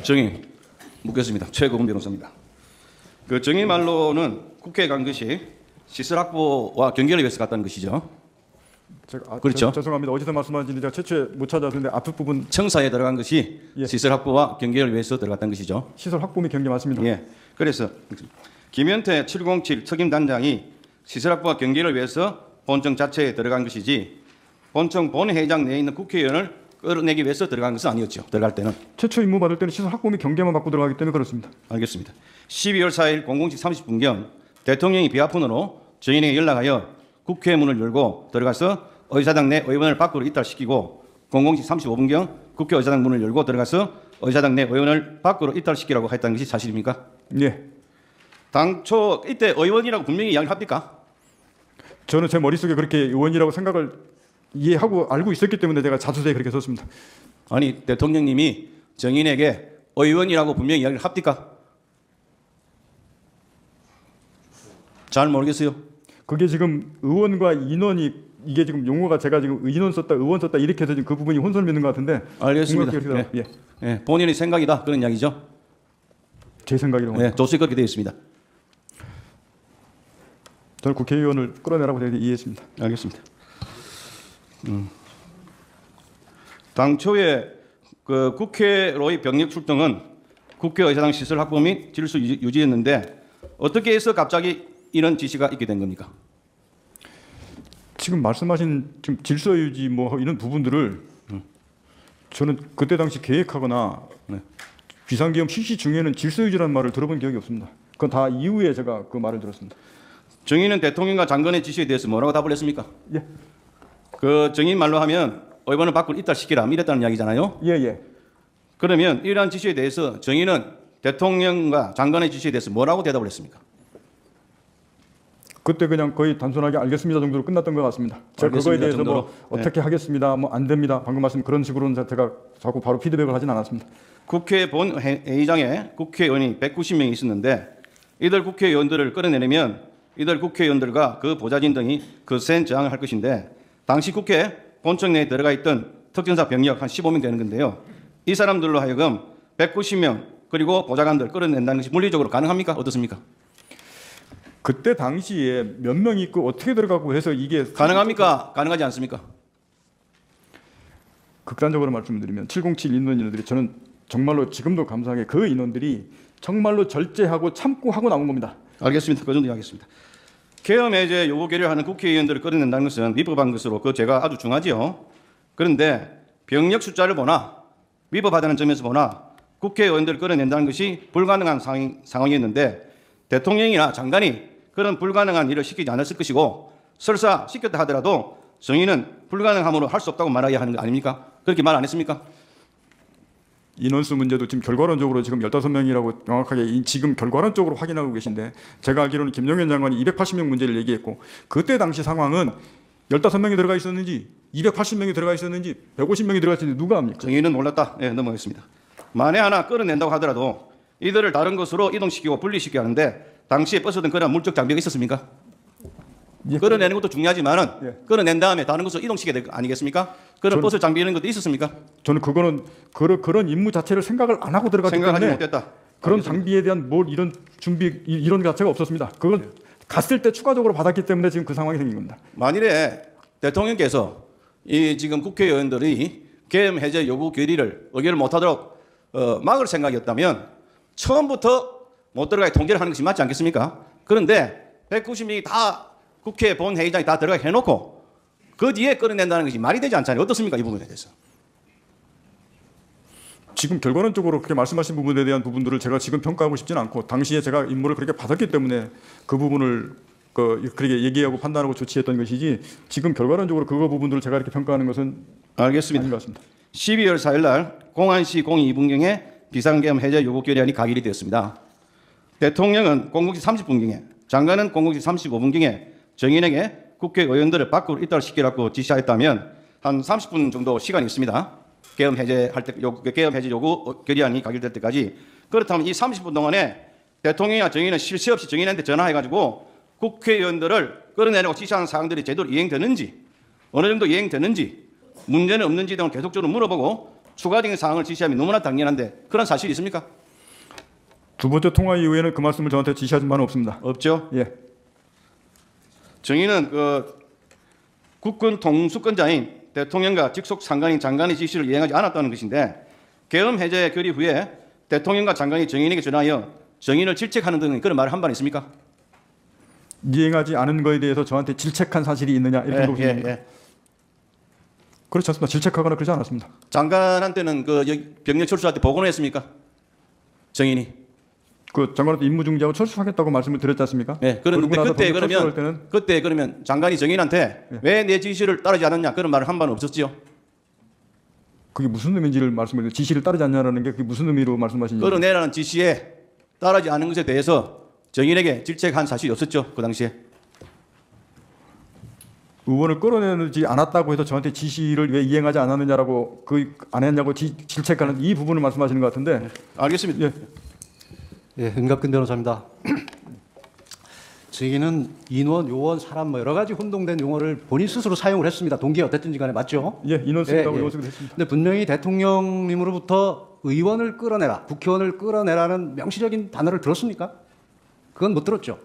정의 묻겠습니다. 최고금 변호사입니다. 그 정의 말로는 국회에 간 것이 시설 확보와 경계를 위해서 갔다는 것이죠. 그렇죠. 죄송합니다. 어디서 말씀하신지 제가 최초에 못 찾았는데 앞부분 청사에 들어간 것이 예. 시설 확보와 경계를 위해서 들어갔다는 것이죠. 시설 확보 및 경계 맞습니다. 예. 그래서 김현태 707 특임단장이 시설 확보와 경계를 위해서 본청 자체에 들어간 것이지 본청 본회의장 내에 있는 국회의원을 끌어내기 위해서 들어간 것은 아니었죠. 들어갈 때는. 최초 임무 받을 때는 시설 확보 및 경계만 받고 들어가기 때문에 그렇습니다. 알겠습니다. 12월 4일 00시 30분경 대통령이 비아폰으로 저희에게 연락하여 국회 문을 열고 들어가서 의사당 내 의원을 밖으로 이탈시키고 00시 35분경 국회 의사당 문을 열고 들어가서 의사당 내 의원을 밖으로 이탈시키라고 했다는 것이 사실입니까? 예. 당초 이때 의원이라고 분명히 이야기를 합니까? 저는 제 머릿속에 그렇게 의원이라고 생각을 이해하고 알고 있었기 때문에 제가 자수서에 그렇게 썼습니다. 아니 대통령님이 정인에게 의원이라고 분명히 이야기를 합니까? 잘 모르겠어요. 그게 지금 의원과 인원이 이게 지금 용어가 제가 지금 인원 썼다 의원 썼다 이렇게 해서 지금 그 부분이 혼선이 있는 것 같은데. 알겠습니다. 예. 예. 예. 본인의 생각이다 그런 이야기죠. 제 생각이라고. 예. 조서에 그렇게 되어 있습니다. 저는 국회의원을 끌어내라고 제가 이해했습니다. 알겠습니다. 당초에 그 국회로의 병력 출동은 국회의사당 시설 확보 및 질서 유지였는데 어떻게 해서 갑자기 이런 지시가 있게 된 겁니까? 지금 말씀하신 지금 질서 유지 뭐 이런 부분들을 저는 그때 당시 계획하거나 네. 비상계엄 실시 중에는 질서 유지라는 말을 들어본 기억이 없습니다. 그건 다 이후에 제가 그 말을 들었습니다. 정의는 대통령과 장관의 지시에 대해서 뭐라고 답을 했습니까? 예. 그 정의 말로 하면 의원을 밖으로 이탈시키라 이랬다는 이야기잖아요. 예. 그러면 이러한 지시에 대해서 정의는 대통령과 장관의 지시에 대해서 뭐라고 대답을 했습니까? 그때 그냥 거의 단순하게 알겠습니다 정도로 끝났던 것 같습니다. 제가 그거에 대해서 정도로. 뭐 어떻게 하겠습니다, 뭐 안 됩니다, 방금 말씀 그런 식으로는 제가 자꾸 바로 피드백을 하진 않았습니다. 국회 본회의장에 국회의원이 190명이 있었는데 이들 국회의원들을 끌어내려면 이들 국회의원들과 그 보좌진 등이 거센 저항을 할 것인데 당시 국회 본청 내에 들어가 있던 특전사 병력 한 15명 되는 건데요. 이 사람들로 하여금 190명 그리고 보좌관들 끌어낸다는 것이 물리적으로 가능합니까? 어떻습니까? 그때 당시에 몇 명이 있고 어떻게 들어가고 해서 이게 가능합니까? 가능하지 않습니까? 극단적으로 말씀드리면 707 인원들이 저는 정말로 지금도 감사하게 그 인원들이 정말로 절제하고 참고 하고 나온 겁니다. 알겠습니다. 그 정도 이야기했습니다. 계엄 해제 요구 결의하는 국회의원들을 끌어낸다는 것은 위법한 것으로 그 죄가 아주 중하지요. 그런데 병력 숫자를 보나 위법하다는 점에서 보나 국회의원들을 끌어낸다는 것이 불가능한 상황이었는데 대통령이나 장관이 그런 불가능한 일을 시키지 않았을 것이고 설사 시켰다 하더라도 정의는 불가능함으로 할 수 없다고 말해야 하는 거 아닙니까? 그렇게 말 안 했습니까? 인원수 문제도 지금 결과론적으로 지금 15명이라고 명확하게 지금 결과론적으로 확인하고 계신데 제가 알기로는 김용현 장관이 280명 문제를 얘기했고 그때 당시 상황은 15명이 들어가 있었는지 280명이 들어가 있었는지 150명이 들어가 있었는지 누가 압니까? 정의는 몰랐다. 네, 넘어가겠습니다. 만에 하나 끌어낸다고 하더라도 이들을 다른 곳으로 이동시키고 분리시켜야 하는데 당시에 버스든 그런 물적 장비가 있었습니까? 예. 끌어내는 것도 중요하지만은 예. 끌어낸 다음에 다른 곳으로 이동시켜야 될 거 아니겠습니까? 그런 버스 장비 이런 것도 있었습니까? 저는 그거는 그런 임무 자체를 생각을 안 하고 들어갔기 생각하지 때문에 못했다. 그런 알겠습니다. 장비에 대한 뭘 이런 준비 이런 자체가 없었습니다. 그건 갔을 때 추가적으로 받았기 때문에 지금 그 상황이 생긴 겁니다. 만일에 대통령께서 이 지금 국회의원들이 계엄 해제 요구 결의를 의결을 못하도록 막을 생각이었다면 처음부터 못 들어가게 통제를 하는 것이 맞지 않겠습니까? 그런데 190명이 다 국회 본회의장에 다 들어가게 해놓고 그 뒤에 끌어낸다는 것이 말이 되지 않잖아요. 어떻습니까? 이 부분에 대해서. 지금 결과론적으로 그렇게 말씀하신 부분에 대한 부분들을 제가 지금 평가하고 싶지는 않고 당시에 제가 임무를 그렇게 받았기 때문에 그 부분을 그렇게 얘기하고 판단하고 조치했던 것이지 지금 결과론적으로 그거 부분들을 제가 이렇게 평가하는 것은 알겠습니다. 아닌 것 같습니다. 12월 4일 날 공안시 02분경에 비상계엄 해제 요구 결의안이 가결이 되었습니다. 대통령은 00시 30분경에 장관은 00시 35분경에 정인에게 국회의원들을 밖으로 이탈시키라고 지시하였다면 한 30분 정도 시간이 있습니다. 계엄 해제 요구 결의안이 가결될 때까지. 그렇다면 이 30분 동안에 대통령이나 정인은 쉴 새 없이 정인한테 전화해가지고 국회의원들을 끌어내려고 지시하는 사항들이 제대로 이행되는지 어느 정도 이행되는지 문제는 없는지 등을 계속적으로 물어보고 추가적인 사항을 지시함이 너무나 당연한데 그런 사실이 있습니까? 두 번째 통화 이후에는 그 말씀을 저한테 지시하신 바는 없습니다. 없죠. 예. 정의는 그 국군 통수권자인 대통령과 직속 상관인 장관의 지시를 이행하지 않았다는 것인데 계엄 해제 결의 후에 대통령과 장관이 정인에게 전하여 정인을 질책하는 등의 그런 말을 한 바는 있습니까? 이행하지 않은 거에 대해서 저한테 질책한 사실이 있느냐 이렇게 물으십니까? 예. 그렇지 않습니다. 질책하거나 그러지 않았습니다. 장관한테는 그 병력 철수할 때 보고는 했습니까? 정인이. 그 장관한테 임무 중지하고 철수하겠다고 말씀을 드렸지 않습니까? 네. 그런데 그러고 나서 그때 법적 철수할 때는 그때 그러면 장관이 정인한테 예. 왜 내 지시를 따르지 않았냐 그런 말을 한 바는 없었지요. 그게 무슨 의미인지를 말씀을 지시를 따르지 않냐라는 게 그게 무슨 의미로 말씀하시는지. 끌어내라는 지시에 따르지 않은 것에 대해서 정인에게 질책한 사실이 없었죠. 그 당시에. 의원을 끌어내지 않았다고 해서 저한테 지시를 왜 이행하지 않았느냐라고 안 했냐고 질책하는 이 부분을 말씀하시는 것 같은데. 알겠습니다. 예. 예, 은갑근 변호사입니다. 증인은 인원, 요원, 사람 뭐 여러 가지 혼동된 용어를 본인 스스로 사용을 했습니다. 동기에 어땠든지 간에 맞죠? 예, 인원 쓰기라고 예, 예. 요쓰기도 했습니다. 근데 분명히 대통령님으로부터 의원을 끌어내라, 국회의원을 끌어내라는 명시적인 단어를 들었습니까? 그건 못 들었죠.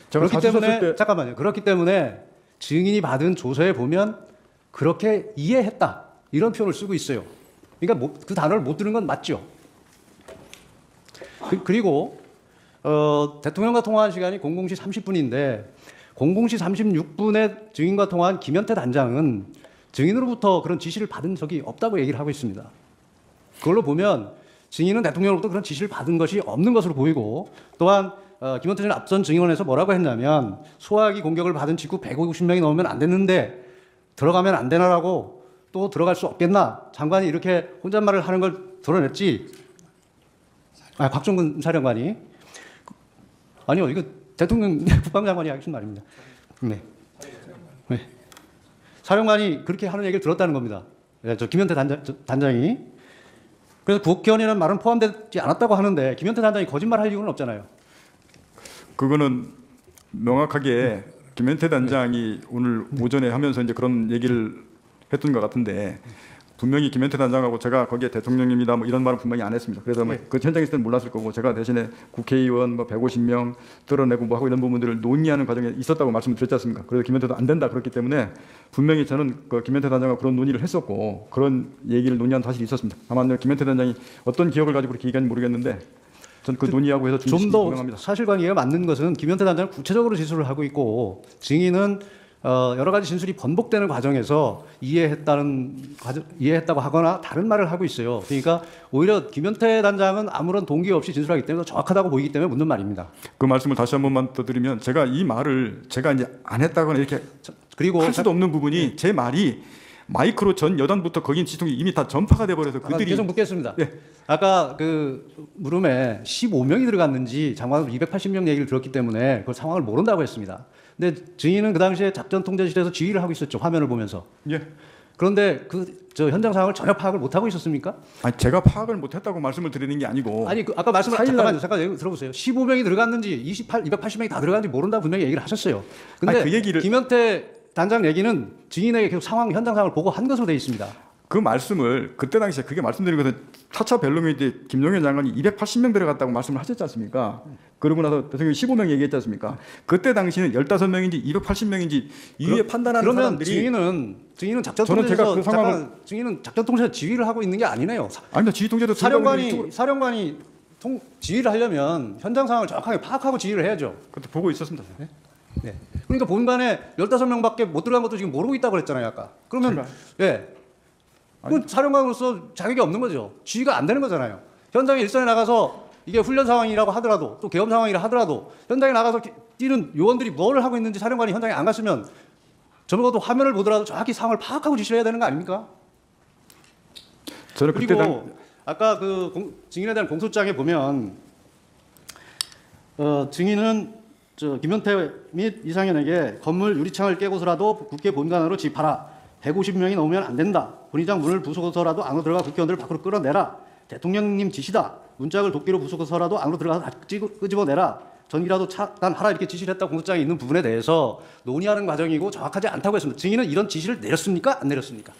제가 그렇기 사실 때문에 썼을 때 잠깐만요. 그렇기 때문에 증인이 받은 조서에 보면 그렇게 이해했다 이런 표현을 쓰고 있어요. 그러니까 그 단어를 못 들은 건 맞죠. 그리고 대통령과 통화한 시간이 00시 30분인데 00시 36분에 증인과 통화한 김현태 단장은 증인으로부터 그런 지시를 받은 적이 없다고 얘기를 하고 있습니다. 그걸로 보면 증인은 대통령으로부터 그런 지시를 받은 것이 없는 것으로 보이고 또한 김현태 전 앞선 증인원에서 뭐라고 했냐면 소화기 공격을 받은 직후 150명이 넘으면 안 됐는데 들어가면 안 되나라고 또 들어갈 수 없겠나 장관이 이렇게 혼잣말을 하는 걸 드러냈지. 곽종근 사령관이 아니요 이거 대통령 국방장관이 하신 말입니다. 네. 사령관이 그렇게 하는 얘기를 들었다는 겁니다. 저 김현태 단장이. 그래서 국회의원이라는 말은 포함되지 않았다고 하는데 김현태 단장이 거짓말할 이유는 없잖아요. 그거는 명확하게 김현태 단장이 오늘 오전에 하면서 이제 그런 얘기를 했던 것 같은데 분명히 김현태 단장하고 제가 거기에 대통령님이다 뭐 이런 말은 분명히 안 했습니다. 그래서 뭐 그 현장에 있을 때는 몰랐을 거고 제가 대신에 국회의원 뭐 150명 뚫어내고 뭐 하고 이런 부분들을 논의하는 과정에 있었다고 말씀을 드렸지 않습니까? 그래서 김현태도 안 된다 그렇기 때문에 분명히 저는 그 김현태 단장과 그런 논의를 했었고 그런 얘기를 논의한 사실이 있었습니다. 다만 김현태 단장이 어떤 기억을 가지고 그렇게 얘기한지 모르겠는데 전 그 논의하고 해서 좀 더 분명합니다. 사실관계가 맞는 것은 김현태 단장은 구체적으로 진술을 하고 있고 증인은 여러 가지 진술이 번복되는 과정에서 이해했다고 하거나 다른 말을 하고 있어요. 그러니까 오히려 김현태 단장은 아무런 동기 없이 진술하기 때문에 정확하다고 보이기 때문에 묻는 말입니다. 그 말씀을 다시 한 번만 더 드리면 제가 이 말을 제가 이제 안 했다거나 이렇게 그리고 할 수도 없는 부분이 제 말이 마이크로 전 여단부터 거긴 지통이 이미 다 전파가 돼버려서 그들이 계속 묻겠습니다. 네. 아까 그 물음에 15명이 들어갔는지 장관은 280명 얘기를 들었기 때문에 그 상황을 모른다고 했습니다. 근데 증인은 그 당시에 작전 통제실에서 지휘를 하고 있었죠. 화면을 보면서. 예. 그런데 저 현장 상황을 전혀 파악을 못 하고 있었습니까? 아니 제가 파악을 못했다고 말씀을 드리는 게 아니고 아니 아까 말씀 사일날- 잠깐 얘기 들어보세요. 15명이 들어갔는지 280명이 다 들어갔는지 모른다 분명히 얘기를 하셨어요. 근데 아니, 그 얘기를- 김현태 단장 얘기는 증인에게 계속 현장 상황을 보고 한 것으로 돼 있습니다. 그 말씀을 그때 당시에 그게 말씀드린 것은 4차 벨룸이 때 김용현 장관이 280명 들어갔다고 말씀을 하셨지 않습니까? 그러고 나서 대통령이 15명 얘기했지 않습니까? 그때 당시는 15명인지 280명인지 이후에 판단하는 그러면 사람들이 증인은 작전 저는 제가 통제에서 그 상황을- 잠깐, 증인은 작전 통제에서 지휘를 하고 있는 게 아니네요. 아닙니다. 지휘 통제도 사령관이 지휘를 하려면 현장 상황을 정확하게 파악하고 지휘를 해야죠. 그때 보고 있었습니다. 네. 그러니까 본관에 15명밖에 못 들어간 것도 지금 모르고 있다고 그랬잖아요, 아까. 그러면 예. 그 사령관으로서 자격이 없는 거죠. 지휘가 안 되는 거잖아요. 현장에 일선에 나가서 이게 훈련 상황이라고 하더라도 또 계엄 상황이라 하더라도 현장에 나가서 뛰는 요원들이 뭘 하고 있는지 사령관이 현장에 안 갔으면 적어도 화면을 보더라도 정확히 상황을 파악하고 지시를 해야 되는 거 아닙니까? 저는 그때 그리고 아까 그 증인에 대한 공소장에 보면 증인은 김현태 및 이상현에게 건물 유리창을 깨고서라도 국회 본관으로 집하라. 150명이 넘으면 안 된다. 본의장 문을 부수고서라도 안으로 들어가 국회의원들을 밖으로 끌어내라. 대통령님 지시다. 문짝을 도끼로 부수고서라도 안으로 들어가서 끄집어내라. 전기라도 차단하라 이렇게 지시를 했다고 공소장에 있는 부분에 대해서 논의하는 과정이고 정확하지 않다고 했습니다. 증인은 이런 지시를 내렸습니까? 안 내렸습니까?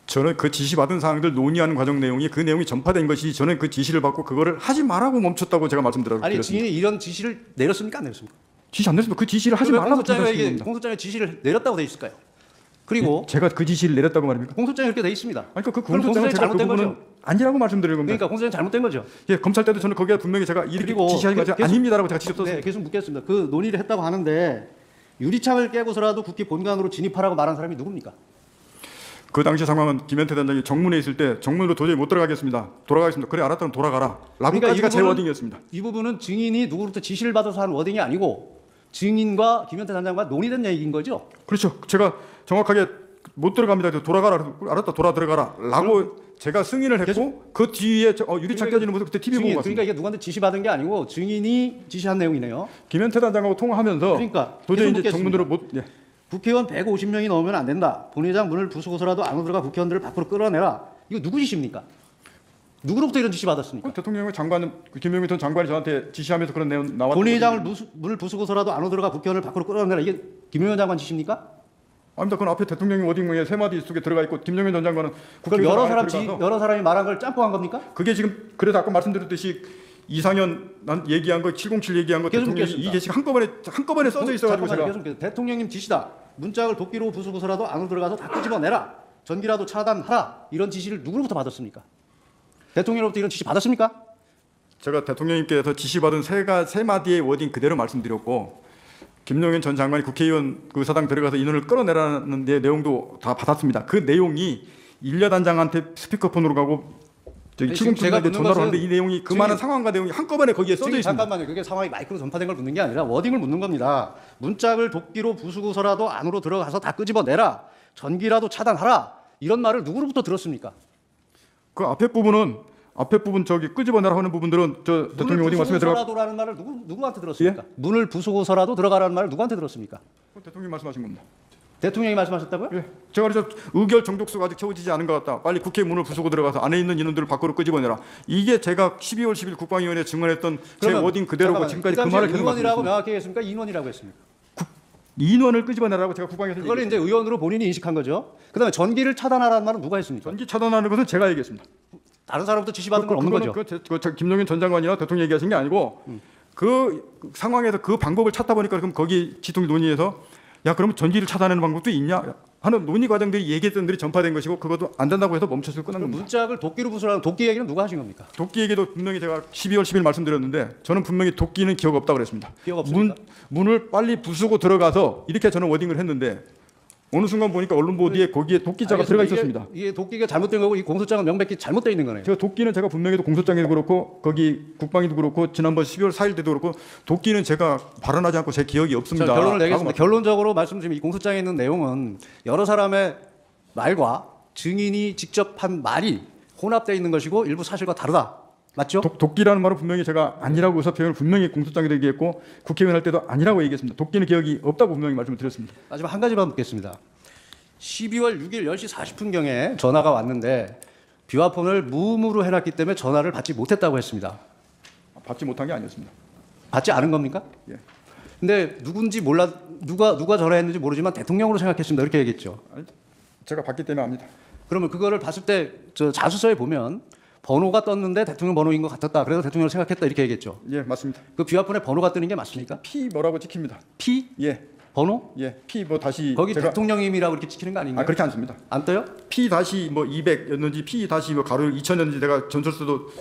저는 그 지시 받은 사항들 논의하는 과정 내용이 그 내용이 전파된 것이 저는 그 지시를 받고 그거를 하지 말라고 멈췄다고 제가 말씀드렸습니다. 아니 증인이 이런 지시를 내렸습니까 안 내렸습니까? 지시 안 냈습니다. 그 지시를 하지 말라고 말씀드렸습니다. 공소장에 지시를 내렸다고 돼 있을까요? 그리고 제가 그 지시를 내렸다고 말입니까? 공소장에 그렇게 돼 있습니다. 아니 그 그럼 공소장은 제가 그 잘못된 부분은 거죠? 아니라고 말씀드린 겁니다. 그러니까 공소장이 잘못된 거죠. 예, 검찰 때도 저는 거기에 분명히 제가 이렇게 그리고 지시한 거 계속- 아닙니다라고 제가 지적 썼습니다. 네, 계속 묻겠습니다. 그 논의를 했다고 하는데 유리창을 깨고서라도 국회 본관으로 진입하라고 말한 사람이 누굽니까? 그 당시 상황은 김현태 단장이 정문에 있을 때 정문으로 도저히 못 들어가겠습니다. 돌아가겠습니다. 그래 알았다면 돌아가라. 라고까지가 제 워딩이었습니다. 이 부분은 증인이 누구로부터 지시를 받아서 한 워딩이 아니고 증인과 김현태 단장과 논의된 얘기인 거죠. 그렇죠. 제가 정확하게 못 들어갑니다. 그래서 돌아가라. 그래서 알았다. 돌아 들어가라. 라고 제가 승인을 했고 그 뒤에 유리창 깨지는 모습 그때 TV 보고 증인, 봤습니다. 그러니까 이게 누구한테 지시 받은 게 아니고 증인이 지시한 내용이네요. 김현태 단장하고 통화하면서 그러니까 도저히 계속 이제 정문으로 묻겠습니다. 못 예. 국회의원 150명이 넘으면 안 된다. 본회의장 문을 부수고서라도 안으로 들어가 국회의원들을 밖으로 끌어내라. 이거 누구 지시입니까? 누구로부터 이런 지시 받았습니까? 그 대통령의 장관은 김용민 전 장관이 저한테 지시하면서 그런 내용 나왔던 본회의장을 문을 부수고서라도 안으로 들어가 국회의원을 밖으로 끌어내라. 이게 김용현 장관 지시입니까? 아닙니다. 그건 앞에 대통령이 워딩에 세 마디 속에 들어가 있고 김용민 전 장관은 그걸 국회의원 여러 안에 사람 들어가서 여러 사람이 말한 걸 짬뽕한 겁니까? 그게 지금 그래서 아까 말씀드렸듯이 이상현 난 얘기한 거 707 얘기한 거 계속 대통령이 묻겠습니다. 이게 지금 한꺼번에 써져 있어가지고 제가 잠깐만요. 계속 대통령님 지시다. 문짝을 도끼로 부수고서라도 안으로 들어가서 다 끄집어내라. 전기라도 차단하라. 이런 지시를 누구로부터 받았습니까? 대통령으로부터 이런 지시 받았습니까? 제가 대통령님께서 지시받은 세 마디의 워딩 그대로 말씀드렸고 김용현 전 장관이 국회의원 그 사당 들어가서 인원을 끌어내라는 데 내용도 다 받았습니다. 그 내용이 일야단장한테 스피커폰으로 가고 저기 아니, 지금 제가 707한테 묻는 전화로 것은 하는데 이 내용이 그 많은 상황과 내용이 한꺼번에 거기에 써져 지금 있습니다. 잠깐만요. 그게 상황이 마이크로 전파된 걸 묻는 게 아니라 워딩을 묻는 겁니다. 문짝을 도끼로 부수고서라도 안으로 들어가서 다 끄집어내라. 전기라도 차단하라. 이런 말을 누구로부터 들었습니까? 그 앞에 부분 저기 끄집어내라 하는 부분들은 저 대통령 워딩 말씀에 들어가 부수고서라도라는 말을 누구한테 들었습니까? 문을 부수고서라도 들어가라는 말을 누구한테 들었습니까? 대통령이 말씀하신 겁니다. 대통령이 말씀하셨다고요? 예. 제가 그래서 의결 정족수가 아직 채워지지 않은 것 같다. 빨리 국회 문을 부수고 들어가서 안에 있는 인원들을 밖으로 끄집어내라. 이게 제가 12월 10일 국방위원회에 증언했던 제 워딩 그대로고 지금까지 그 말을 계속 의원이라고 말씀드렸습니다. 명확히 했습니까? 인원이라고 했습니까? 인원을 끄집어내라고 제가 국방위에서 그걸 얘기했습니다. 이제 의원으로 본인이 인식한 거죠. 그다음에 전기를 차단하라는 말은 누가 했습니까? 전기 차단하는 것은 제가 얘기했습니다. 다른 사람부터 지시받은 건 없는 거죠. 김용현 전 장관이나 대통령이 얘기하신 게 아니고 그 상황에서 그 방법을 찾다 보니까 그럼 거기 지통 논의에서 야 그러면 전기를 차단하는 방법도 있냐 하는 논의 과정들이 얘기했던 들이 전파된 것이고 그것도 안 된다고 해서 멈춰서 끝난 겁니다. 문짝을 도끼로 부수라는 도끼 얘기는 누가 하신 겁니까? 도끼 얘기도 분명히 제가 12월 10일 말씀드렸는데 저는 분명히 도끼는 기억 없다고 그랬습니다. 기억 없습니까? 문을 빨리 부수고 들어가서 이렇게 저는 워딩을 했는데 어느 순간 보니까 언론 보도에 거기에 도끼자가 들어가 있었습니다. 이게 도끼가 잘못된 거고 이 공소장은 명백히 잘못되어 있는 거네요. 제가 도끼는 제가 분명히도 공소장에도 그렇고 거기 국방위도 그렇고 지난번 12월 4일 때도 그렇고 도끼는 제가 발언하지 않고 제 기억이 자, 없습니다. 결론을 내겠습니다. 라고 결론적으로 말씀드리면 이 공소장에 있는 내용은 여러 사람의 말과 증인이 직접 한 말이 혼합되어 있는 것이고 일부 사실과 다르다. 맞죠? 도끼라는 말은 분명히 제가 아니라고 의사 표현을 분명히 공소장에도 얘기했고 국회의원 할 때도 아니라고 얘기했습니다. 도끼는 기억이 없다고 분명히 말씀을 드렸습니다. 마지막 한 가지만 묻겠습니다. 12월 6일 10시 40분경에 전화가 왔는데 비화폰을 무음으로 해놨기 때문에 전화를 받지 못했다고 했습니다. 받지 못한 게 아니었습니다. 받지 않은 겁니까? 예. 근데 누군지 몰라 누가 전화했는지 모르지만 대통령으로 생각했습니다. 이렇게 얘기했죠. 제가 받기 때문에 압니다. 그러면 그거를 봤을 때 저 자수서에 보면 번호가 떴는데 대통령 번호인 것 같았다. 그래서 대통령을 생각했다 이렇게 얘기했죠. 예, 맞습니다. 그 비화폰에 번호가 뜨는 게 맞습니까? P 뭐라고 찍힙니다. P 예, 번호? 예, P 뭐 다시 거기 제가 대통령님이라고 이렇게 찍히는 거 아닌가요? 그렇게 않습니다. 안 떠요? P 다시 뭐 200였는지 P 다시 뭐 가로 2000였는지 내가 전철수도